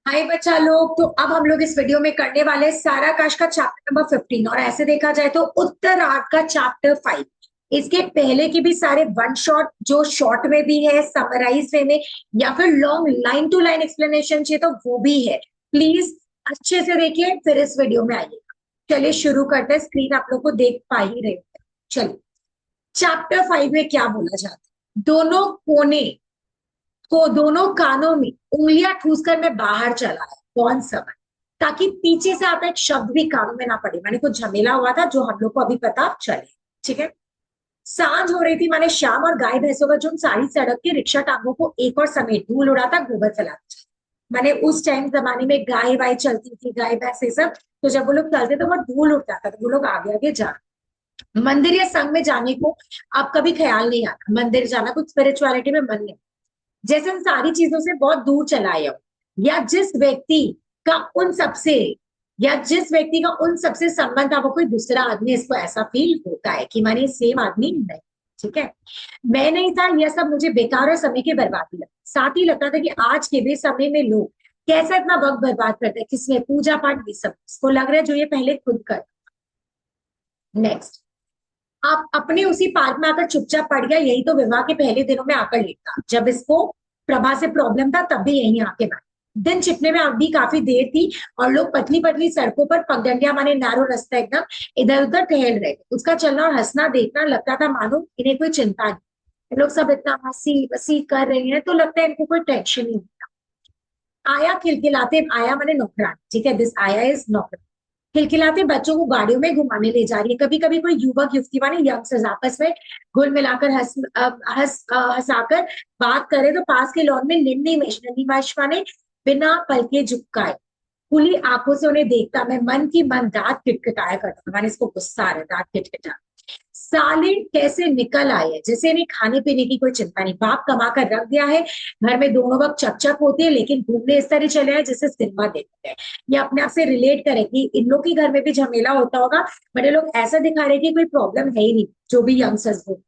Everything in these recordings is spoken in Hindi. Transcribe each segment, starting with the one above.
हाय बच्चा लोग। तो अब हम लोग इस वीडियो में करने वाले हैं सारा आकाश का चैप्टर नंबर 15 और ऐसे देखा जाए तो उत्तरार्ध का चैप्टर 5। इसके पहले के भी सारे वन शॉट जो शॉर्ट में भी है, समराइज वे में या फिर long line to line explanation चाहिए तो वो भी है। प्लीज अच्छे से देखिए फिर इस वीडियो में आइएगा। चलिए शुरू करते हैं। स्क्रीन आप लोग को देख पा ही रहे हैं। चलिए, चैप्टर 5 में क्या बोला जाता है। दोनों कोने को दोनों कानों में उंगलियां ठूसकर मैं बाहर चला है। कौन समय, ताकि पीछे से आता एक शब्द भी कानों में ना पड़े। माने कुछ झमेला हुआ था जो हम लोग को अभी पता चले। ठीक है। सांझ हो रही थी, माने शाम, और गाय भैंसों का झुंड सारी सड़क के रिक्शा टांगों को एक और समेत धूल उड़ाता, गोबर फैलाता। माने उस टाइम जमाने में गाय वाय चलती थी, गाय भैंस ये सब। तो जब वो लोग चलते तो वहां धूल उड़ता था, तो वो लोग आगे आगे जा। मंदिर या संघ में जाने को अब कभी ख्याल नहीं आता। मंदिर जाना कुछ स्पिरिचुअलिटी में मन नहीं। जैसे उन सारी चीजों से बहुत दूर चला आया हूं। का उन सबसे जिस व्यक्ति का उन सबसे संबंध था वो कोई दूसरा आदमी, इसको ऐसा फील होता है कि माने सेम आदमी नहीं। ठीक है। मैं नहीं था, यह सब मुझे बेकार और समय की बर्बादी लगा। साथ ही लगता था कि आज के भी समय में लोग कैसे इतना वक्त बर्बाद करते हैं, किसमें पूजा पाठ भी सब इसको लग रहा है जो ये पहले खुद कर। नेक्स्ट, आप अपने उसी पार्क में आकर चुपचाप पड़ गया। यही तो विवाह के पहले दिनों में आकर लेटा। जब इसको प्रभा से प्रॉब्लम था तब भी यहीं आके बैठा। दिन छिपने में अब भी काफी देर थी और लोग पतली पतली सड़कों पर पगडंडिया माने नैरो रास्ता एकदम इधर उधर टहल रहे थे। उसका चलना और हंसना देखना लगता था मानो इन्हें कोई चिंता नहीं। ये लोग सब इतना हंसी बसी कर रहे हैं तो लगता है इनको कोई टेंशन नहीं। आया खिलखिलाते, आया माने नौकरान। ठीक है, दिस आया इज नौकरान। खिलखिलाते बच्चों को गाड़ियों में घुमाने ले जा रही है। कभी कभी कोई युवक युवती माने यंगस्टर्स आपस में घुल मिलाकर हंसाकर बात करे तो पास के लॉन में नन्ही माश माने बिना पलके झुकाए खुली आंखों से उन्हें देखता मैं मन की मन दांत किटकिटाया करता था। मैंने इसको गुस्सा आ रहा है, दांत किटकिटा। साले कैसे निकल आए हैं, जैसे इन्हें खाने पीने की कोई चिंता नहीं। बाप कमा कर रख दिया है, घर में दोनों वक्त चकचक होती है, लेकिन घूमने इस तरह चले आए जैसे सिनेमा देखते हैं। ये अपने आप से रिलेट करें कि इन लोग के घर में भी झमेला होता होगा, बड़े लोग ऐसा दिखा रहे कि कोई प्रॉब्लम है ही नहीं, जो भी यंगस्टर्स हो।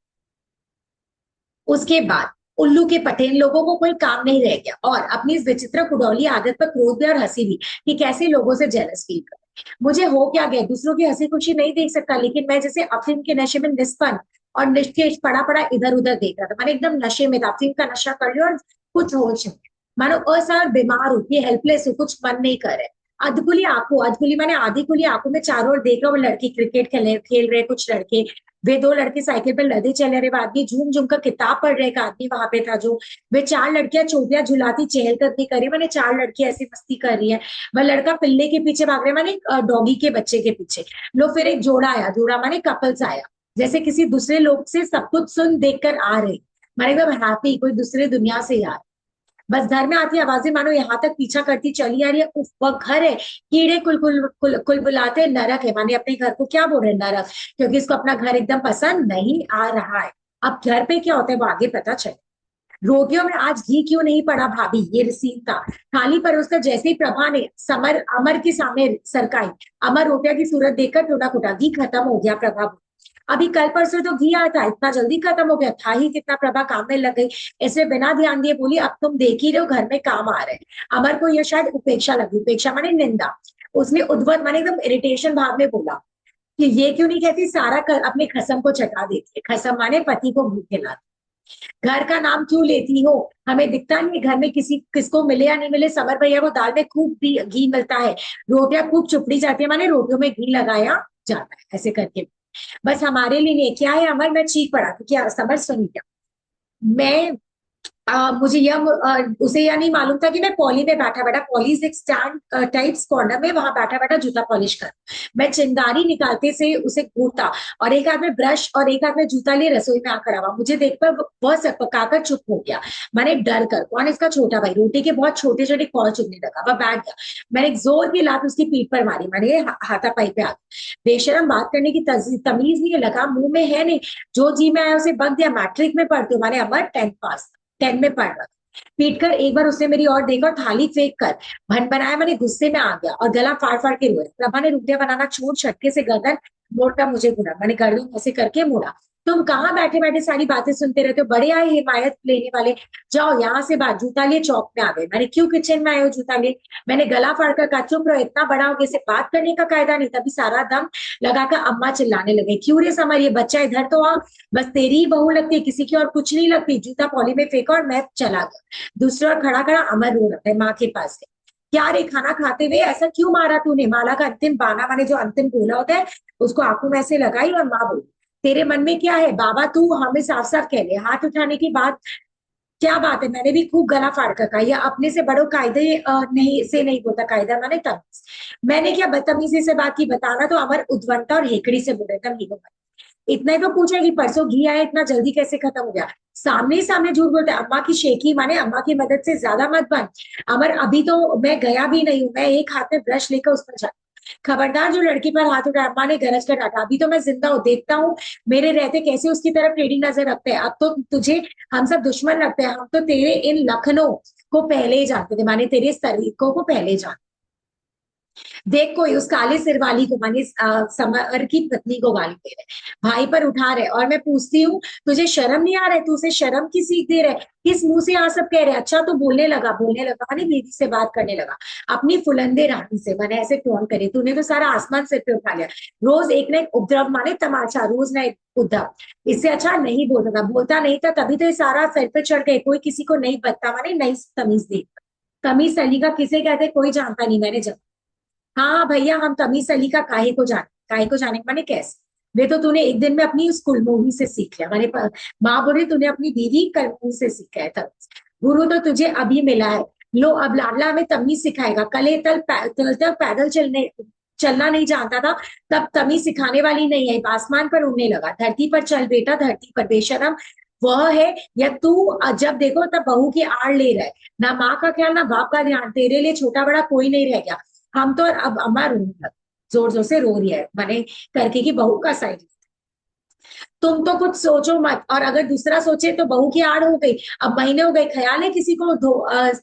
उसके बाद उल्लू के पटेल लोगों को कोई काम नहीं रह गया और अपनी इस विचित्र कुडौली आदत पर क्रोध भी और हंसी भी कि कैसे लोगों से जेलस फील कर। मुझे हो क्या गया, दूसरों की हंसी खुशी नहीं देख सकता, लेकिन मैं जैसे अफीम के नशे में निष्पन्न और निश्चेष पड़ा पड़ा इधर उधर देख रहा था। मैंने एकदम नशे में था, अफीम का नशा कर लिया और कुछ होश नहीं। मानो असार बीमार होती है, हेल्पलेस हो, कुछ मन नहीं कर रहे। अधकुली आंखों, अधकुली मैंने आधी खुली आंखों में चारों ओर देख रहा हूँ। लड़की क्रिकेट खेल रहे, कुछ लड़के, वे दो लड़के साइकिल पर लदे चले रहे, आदमी झूम झूम कर किताब पढ़ रहे। एक आदमी वहां पे था जो, वे चार लड़कियां चोटियां झुलाती चहल करती कर रही। मैंने चार लड़कियां ऐसी मस्ती कर रही है। वह लड़का पिल्ले के पीछे भाग रहे, माने डॉगी के बच्चे के पीछे। लो फिर एक जोड़ा आया, जोड़ा माने कपल्स आया, जैसे किसी दूसरे लोग से सब कुछ सुन देख कर आ रहे। माने एकदम हैप्पी, कोई दूसरे दुनिया से यार। बस घर में आती आवाजें मानो यहाँ तक पीछा करती चली आ रही है। उफ, वह घर है, कीड़े कुल कुल कुल कुल बुलाते नरक है। माने अपने घर को क्या बोल रहे हैं, नरक, क्योंकि इसको अपना घर एकदम पसंद नहीं आ रहा है। अब घर पे क्या होता है वो आगे पता चले। रोटियों में आज घी क्यों नहीं पड़ा भाभी, ये सीन था। थाली पर उसका जैसे ही प्रभा ने समर अमर के सामने सरकाई, अमर रोटियां की सूरत देखकर टूटा फूटा, घी खत्म हो गया प्रभा। अभी कल परसों तो घी आया था, इतना जल्दी खत्म हो गया, था ही कितना। प्रभा काम में लग गई, इसलिए बिना ध्यान दिए बोली अब तुम देख ही रहे हो घर में काम आ रहे हैं। अमर को यह शायद उपेक्षा लगी, उपेक्षा माने निंदा। उसने उद्वत माने एकदम इरिटेशन भाव में बोला कि ये क्यों नहीं कहती सारा कर अपने खसम को चटा देती है। खसम माने पति को घी खिलाती। घर का नाम क्यों लेती हो, हमें दिखता नहीं घर में किसी किसको मिले या नहीं मिले। समर भैया को दाल में खूब घी मिलता है, रोटियां खूब चुपड़ी जाती है, माने रोटियों में घी लगाया जाता है, ऐसे करके। बस हमारे लिए नहीं, क्या है अमर, मैं चीख पड़ा था, क्या समझ सुनी क्या। मैं मुझे यह उसे यह नहीं मालूम था कि मैं पॉली में बैठा बैठा, पॉलीज एक स्टैंड टाइप्स कॉर्नर में, वहां बैठा बैठा जूता पॉलिश कर। मैं चिंगारी निकालते से उसे घूरता और एक हाथ में ब्रश और एक हाथ में जूता लिए रसोई में आकर आवा। मुझे देखकर वह सकपकाकर चुप हो गया, मैंने डर कर। कौन, इसका छोटा भाई, रोटी के बहुत छोटे छोटे कौर चुनने लगा। वह बैठ गया, मैंने एक जोर की लात उसकी पीठ पर मारी, मैंने हाथापाई पे आ गया। बेशरम, बात करने की तमीज नहीं है, लगा मुंह में है नहीं, जो जी में आया उसे बक दिया। मैट्रिक में पढ़ते हो, मैंने अमर 10th पास, 10 में पढ़ रहा। पीट कर एक बार उसने मेरी ओर देखा और थाली फेंक कर भन बनाया। मैंने गुस्से में आ गया और गला फाड़ फाड़ के रोया। प्रभा ने रोटियां बनाना छोड़ झटके से गर्दन मोटा मुझे बुरा, मैंने गर्दन ऐसे करके मुड़ा। तुम कहाँ बैठे बैठे सारी बातें सुनते रहते हो, बड़े आए हिमायत लेने वाले, जाओ यहाँ से बात, जूता लिए चौक में आ गए। मैंने क्यों किचन में आए हो जूता लिए, मैंने गला फाड़ कर कहा चुप रहो, इतना बड़ा हो गया, इसे बात करने का कायदा नहीं। तभी सारा दम लगाकर अम्मा चिल्लाने लगे, क्यों रे समर ये बच्चा, इधर तो आ, बस तेरी ही बहू लगती है, किसी की और कुछ नहीं लगती। जूता पॉली में फेंका और मैं चला गया। दूसरे ओर खड़ा खड़ा अमर रो रहा है माँ के पास से। क्या रे खाना खाते हुए ऐसा क्यों मारा तूने, माला का अंतिम बाना, माने जो अंतिम बोला होता है उसको आंखों में ऐसे लगाई और माँ बोली, तेरे मन में क्या है बाबा, तू हमें साफ साफ कह ले, हाथ उठाने की बात क्या बात है। मैंने भी खूब गला फाड़ कर कहा, या अपने से बड़ों कायदे नहीं से नहीं होता, कायदा माने तमीज। मैंने क्या बदतमीजी से बात की, बताना तो अमर उद्वंता और हेकड़ी से बोले एकदम हीरो। इतना ही तो पूछा कि परसों घी आया इतना जल्दी कैसे खत्म हो गया, सामने ही सामने झूठ बोलते हैं। अम्मा की शेखी माने अम्मा की मदद से ज्यादा मत बन। अमर अभी तो मैं गया भी नहीं हूं, मैं एक हाथ में ब्रश लेकर उस पर जा, खबरदार जो लड़की पर हाथ उठाया। अम्मा ने गरज कर डांटा, अभी तो मैं जिंदा हूँ, देखता हूँ मेरे रहते कैसे उसकी तरफ टेढ़ी नजर रखते हैं। अब तो तुझे हम सब दुश्मन लगते हैं, हम तो तेरे इन लखनऊ को पहले ही जानते थे, माने तेरे सरीकों को पहले ही जानते। देख कोई उस काले सिर वाली को, मानी समर की पत्नी को गाली दे रहे, भाई पर उठा रहे, और मैं पूछती हूँ तुझे शर्म नहीं आ रहा है, तू उसे शर्म की सीख दे रहे, किस मुंह से यहाँ सब कह रहे। अच्छा तो बोलने लगा मानी बीवी से बात करने लगा, अपनी फुलंदे रानी से, मैंने ऐसे कौन करे, तूने तो सारा आसमान सिर पे उठा लिया। रोज एक ना एक उपद्रव माने तमाचा, रोज ना एक उद्धव। इससे अच्छा नहीं बोलता था, बोलता नहीं था, तभी तो ये सारा सर पे चढ़ गए। कोई किसी को नहीं बता माने नहीं तमीज दी, तमीज सलीका किसे कहते कोई जानता नहीं। मैंने जब, हाँ भैया हम तमीज अली का काहे को जाने माने कैसे, वे तो तूने एक दिन में अपनी उस कुलमोही से सीख लिया। माने माँ बोले तूने अपनी दीदी कलमोही से सीखा है तमीज, गुरु तो तुझे अभी मिला है। लो अब लाडला हमें तमीज सिखाएगा, कले तल तक पैदल चलना नहीं जानता था, तब तमीज सिखाने वाली नहीं है। आसमान पर उड़ने लगा, धरती पर चल बेटा, धरती पर बेशरम वह है या तू, जब देखो तब बहू की आड़ ले रहा है, ना माँ का ख्याल ना बाप का ध्यान, तेरे लिए छोटा बड़ा कोई नहीं रह गया। हम तो, और अब अम्मा रोने लग, जोर जोर से रो रही है, मैंने करके की बहू का साइड। तुम तो कुछ सोचो मत, और अगर दूसरा सोचे तो बहू की आड़ हो गई। अब महीने हो गए, ख्याल है किसी को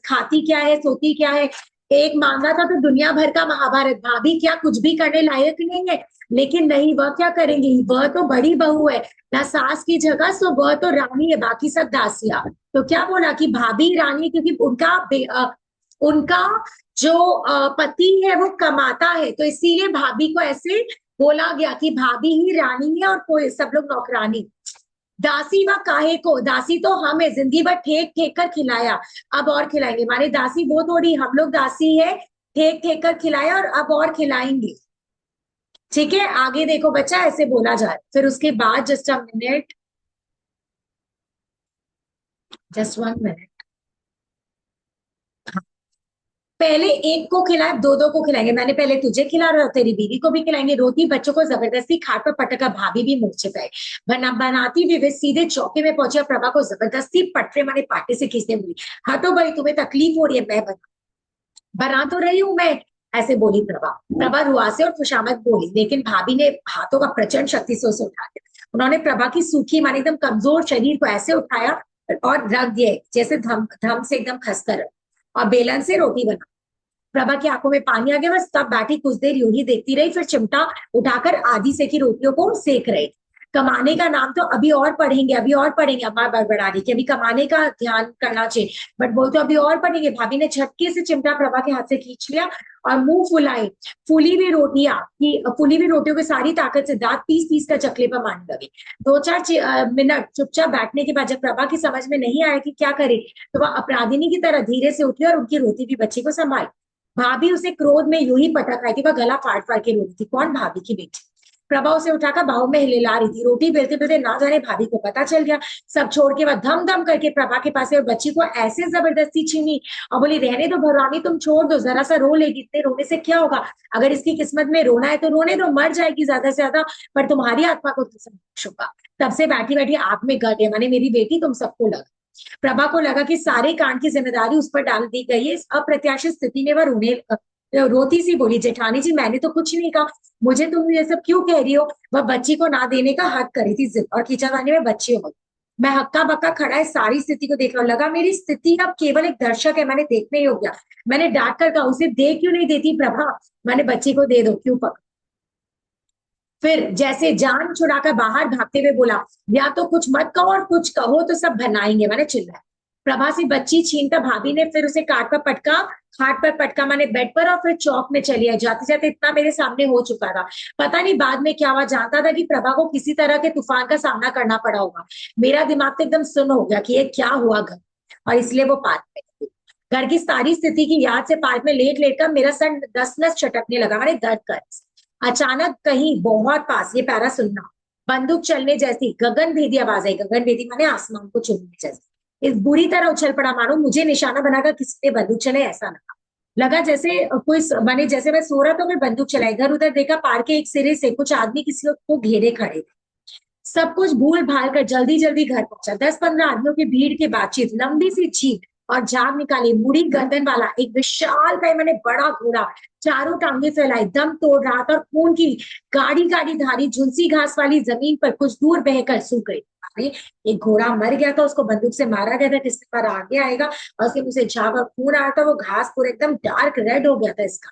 खाती क्या है सोती क्या है। एक मांगा था तो दुनिया भर का महाभारत, भाभी क्या कुछ भी करने लायक नहीं है, लेकिन नहीं वह क्या करेंगी, वह तो बड़ी बहू है, ना सास की जगह, सो वह तो रानी है, बाकी सब दासिया। तो क्या बोला कि भाभी रानी, क्योंकि उनका जो पति है वो कमाता है, तो इसीलिए भाभी को ऐसे बोला गया कि भाभी ही रानी है और कोई सब लोग नौकरानी। दासी व काहे को, दासी तो हमें जिंदगी भर ठेक ठेक कर खिलाया, अब और खिलाएंगे, माने दासी वो थोड़ी, हम लोग दासी है, ठेक ठेक कर खिलाया और अब और खिलाएंगे। ठीक है आगे देखो बच्चा, ऐसे बोला जाए। फिर उसके बाद just a minute, just 1 minute. पहले एक को खिलाए, दो दो को खिलाएंगे, मैंने पहले तुझे खिला रहा, तेरी बीवी को भी खिलाएंगे, रोटी बच्चों को जबरदस्ती खाट पर पटका, भाभी भी मूर्छे पे बनाती हुई वे सीधे चौके में पहुंचे और प्रभा को जबरदस्ती पटरे माने पाटे से खींचते हुए, हटो भाई तुम्हें तकलीफ हो रही है, मैं बना तो रही हूं मैं, ऐसे बोली प्रभा। प्रभा रुआसे और खुशामद बोली, लेकिन भाभी ने हाथों का प्रचंड शक्ति से उसे उठा दिया। उन्होंने प्रभा की सूखी माने एकदम कमजोर शरीर को ऐसे उठाया और रख दिए जैसे धम धम से एकदम खसकर, और बेलन से रोटी बना। प्रभा की आंखों में पानी आ गया, बस तब बैठी कुछ देर यूं ही देखती रही, फिर चिमटा उठाकर आधी सेकी रोटियों को सेक रही। कमाने का नाम तो अभी और पढ़ेंगे, अभी और पढ़ेंगे, अम्मा बड़बड़ा रही कि अभी कमाने का ध्यान करना चाहिए, बट बोल तो अभी और पढ़ेंगे। भाभी ने झटके से चिमटा प्रभा के हाथ से खींच लिया और मुंह फुलाई, फूली हुई रोटियों की सारी ताकत से दांत पीस पीस कर चकले पर मारने लगी। 2-4 मिनट चुपचाप बैठने के बाद जब प्रभा की समझ में नहीं आया कि क्या करे, तो वह अपराधिनी की तरह धीरे से उठी और उनकी रोती हुई बच्ची को संभाली। भाभी उसे क्रोध में यूं ही पटक रही थी, वह गला फाड़ फाड़ के रो रही थी। कौन, भाभी की बेटी। प्रभा उसे उठाकर बाहों में हिला रही थी, रोटी बेलते बेलते ना जाने भाभी को पता चल गया। सब छोड़ के वह धम धम करके प्रभा के पास और बच्ची को ऐसे जबरदस्ती छीनी और बोली, रहने दो भगवानी, तुम छोड़ दो, जरा सा रो लेगी, इतने रोने से क्या होगा, अगर इसकी किस्मत में रोना है तो रोने दो, मर जाएगी ज्यादा से ज्यादा, पर तुम्हारी आत्मा को तो संतोष होगा। तब से बैठी बैठी आंख में गड़े, माने मेरी बेटी तुम सबको लगा। प्रभा को लगा कि सारे कांड की जिम्मेदारी उस पर डाल दी गई है। इस अप्रत्याशित स्थिति में वह रोती सी बोली, जेठानी जी मैंने तो कुछ नहीं कहा, मुझे तुम ये सब क्यों कह रही हो। वह बच्ची को ना देने का हक करी थी जिद, और खींचातानी में बच्ची हो गई। मैं हक्का बक्का खड़ा है सारी स्थिति को देख रहा हूँ, लगा मेरी स्थिति अब केवल एक दर्शक है, मैंने देखने ही हो गया। मैंने डांट कर कहा, उसे दे क्यों नहीं देती प्रभा, मैंने बच्ची को दे दो, क्यों पक फिर जैसे जान छुड़ाकर बाहर भागते हुए बोला, या तो कुछ मत कहो और कुछ कहो तो सब बनाएंगे, मैंने चिल्लाया। प्रभा से बच्ची छीनकर भाभी ने फिर उसे काट पर पटका, खाट पर पटका माने बेड पर, और फिर चौक में चली आई। जाते जाते इतना मेरे सामने हो चुका था, पता नहीं बाद में क्या हुआ। जानता था कि प्रभा को किसी तरह के तूफान का सामना करना पड़ा होगा। मेरा दिमाग तो एकदम सुन्न हो गया कि ये क्या हुआ घर, और इसलिए वो पार्क में गई। घर की सारी स्थिति की याद से पार्क में लेट लेट कर मेरा सर दस नस चटकने लगा, मैंने दर्द कर। अचानक कहीं बहुत पास, ये पैरा सुनना, बंदूक चलने जैसी गगन भेदी आवाज आई। गगन भेदी माने आसमान को चूमने जैसी। इस बुरी तरह उछल पड़ा मानो मुझे निशाना बनाकर किसी ने बंदूक चले, ऐसा लगा। लगा जैसे कोई माने जैसे मैं सो रहा तो मैं बंदूक चलाई। इधर उधर देखा, पार्क के एक सिरे से कुछ आदमी किसी को घेरे खड़े थे। सब कुछ भूल भाल कर जल्दी जल्दी घर पहुंचा। 10-15 आदमियों की भीड़ की बातचीत, लंबी सी छींक और झाग निकाली। मुड़ी गर्दन वाला एक विशाल का मैंने बड़ा घोड़ा, चारों टांगे फैलाई, दम तोड़ रहा था, और खून की गाढ़ी गाढ़ी धारी झुलसी घास वाली जमीन पर कुछ दूर बहकर सूख गई। अरे एक घोड़ा मर गया था, उसको बंदूक से मारा गया था, किसने मारा आगे आएगा, और उसके मुंह से झाग और खून आ रहा था। वो घास पूरा एकदम डार्क रेड हो गया था इसका।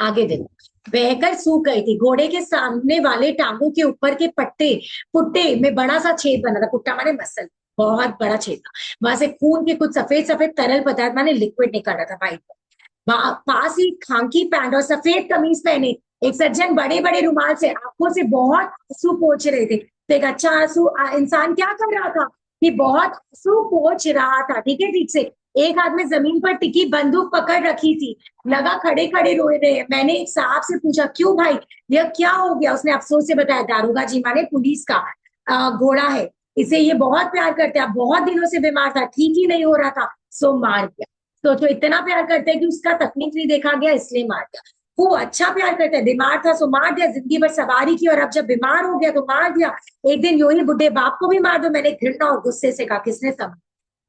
आगे देखो, बहकर सूख गई थी। घोड़े के सामने वाले टांगों के ऊपर के पट्टे पुट्टे में बड़ा सा छेद बना था। पुट्टा माने मसल, बहुत बड़ा छेद था। वहां से खून के कुछ सफेद सफेद तरल पदार्थ माने लिक्विड निकल रहा था पाइप पर। पास ही खाकी पैंट और सफेद कमीज पहने एक सज्जन बड़े बड़े रुमाल से आंखों से बहुत आंसू पोंछ रहे थे। तो एक अच्छा आंसू इंसान क्या कर रहा था कि बहुत आंसू पोंछ रहा था, ठीक है, ठीक से। एक हाथ में जमीन पर टिकी बंदूक पकड़ रखी थी, लगा खड़े खड़े रोए रहे। मैंने एक साहब से पूछा, क्यों भाई, यह क्या हो गया? उसने अफसोस से बताया, दारोगा जी माने पुलिस का घोड़ा है, इसे ये बहुत प्यार करते हैं, बहुत दिनों से बीमार था, ठीक ही नहीं हो रहा था, सो मार दिया। सोचो, इतना प्यार करते हैं कि उसका तकलीफ नहीं देखा गया, इसलिए मार दिया। वो अच्छा प्यार करते हैं, बीमार था सो मार दिया, जिंदगी भर सवारी की, और अब जब बीमार हो गया तो मार दिया। एक दिन यूं ही बुढ़े बाप को भी मार दो। मैंने घृणा और गुस्से से कहा, किसने समझ,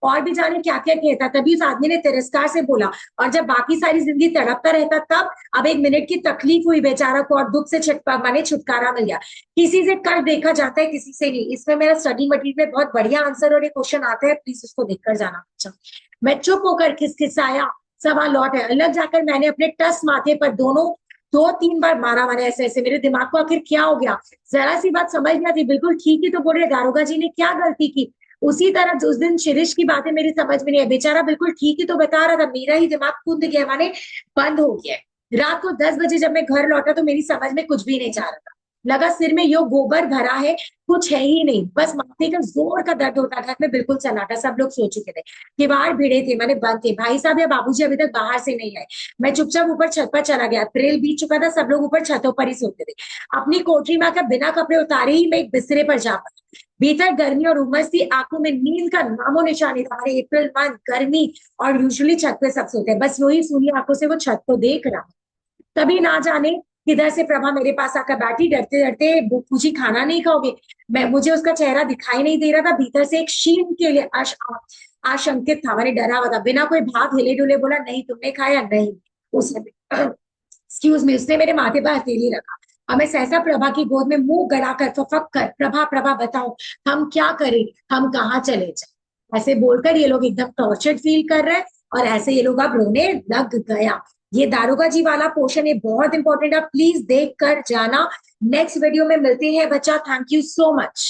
और भी जाने क्या क्या कहता। तभी उस आदमी ने तिरस्कार से बोला, और जब बाकी सारी जिंदगी तड़पता रहता तब, अब एक मिनट की तकलीफ हुई बेचारा को और दुख से छटपा माने छुटकारा मिल गया। किसी से कर देखा जाता है, किसी से नहीं। इसमें मेरा स्टडी मटेरियल में बहुत बढ़िया आंसर और एक क्वेश्चन आता है, प्लीज उसको देखकर जाना बच्चा। मैं चुप होकर खिसखिसाया, सवाल लौट है। अलग जाकर मैंने अपने टस माथे पर दोनों 2-3 बार मारा। मैंने ऐसे ऐसे, मेरे दिमाग को आखिर क्या हो गया, जरा सी बात समझ में आती, बिल्कुल ठीक ही तो बोल रहे, दारोगा जी ने क्या गलती की? उसी तरह जो उस दिन शिरीष की बातें मेरी समझ में नहीं है, बेचारा बिल्कुल ठीक ही तो बता रहा था, मेरा ही दिमाग कूद गया, माने बंद हो गया। रात को 10 बजे जब मैं घर लौटा तो मेरी समझ में कुछ भी नहीं जा रहा था। लगा सिर में यो गोबर भरा है, कुछ है ही नहीं, बस माथे का जोर का दर्द होता। घर में बिल्कुल सन्नाटा, सब लोग सो चुके थे, किवाड़ भिड़े थे, मैंने बंद थे। भाई साहब या बाबूजी अभी तक बाहर से नहीं आए। मैं चुपचाप ऊपर छत पर चला गया। अप्रैल बीत चुका था, सब लोग ऊपर छतों पर ही सोते थे। अपनी कोठरी में आकर बिना कपड़े उतारे ही मैं एक बिस्तरे पर जा पड़ा। भीतर गर्मी और उमस थी, आंखों में नींद का नामो निशान नहीं था। हमारे अप्रैल मंथ गर्मी, और यूजुअली छत पे सब सोते हैं, बस वही सूनी आंखों से वो छत को देख रहा। तभी ना जाने किधर से प्रभा मेरे पास आकर बैठी, डरते डरते पूछी, खाना नहीं खाओगे? मैं, मुझे उसका चेहरा दिखाई नहीं दे रहा था, भीतर से एक क्षीण के लिए आशंकित था, मैंने डरा हुआ था। बिना कोई भाव हिले डुले बोला, नहीं। तुमने खाया? नहीं। उसने एक्सक्यूज मी, उसने मेरे माथे पर हथेली रखा, और मैं सहसा प्रभा की गोद में मुंह गड़ाकर फफक कर, प्रभा प्रभा बताओ, हम क्या करें, हम कहाँ चले जाए? ऐसे बोलकर ये लोग एकदम टॉर्चर्ड फील कर रहे हैं, और ऐसे ये लोग अब रोने लग गया। ये दारोगा जी वाला पोर्शन है, बहुत इंपॉर्टेंट, आप प्लीज देख कर जाना। नेक्स्ट वीडियो में मिलते हैं बच्चा, थैंक यू सो मच।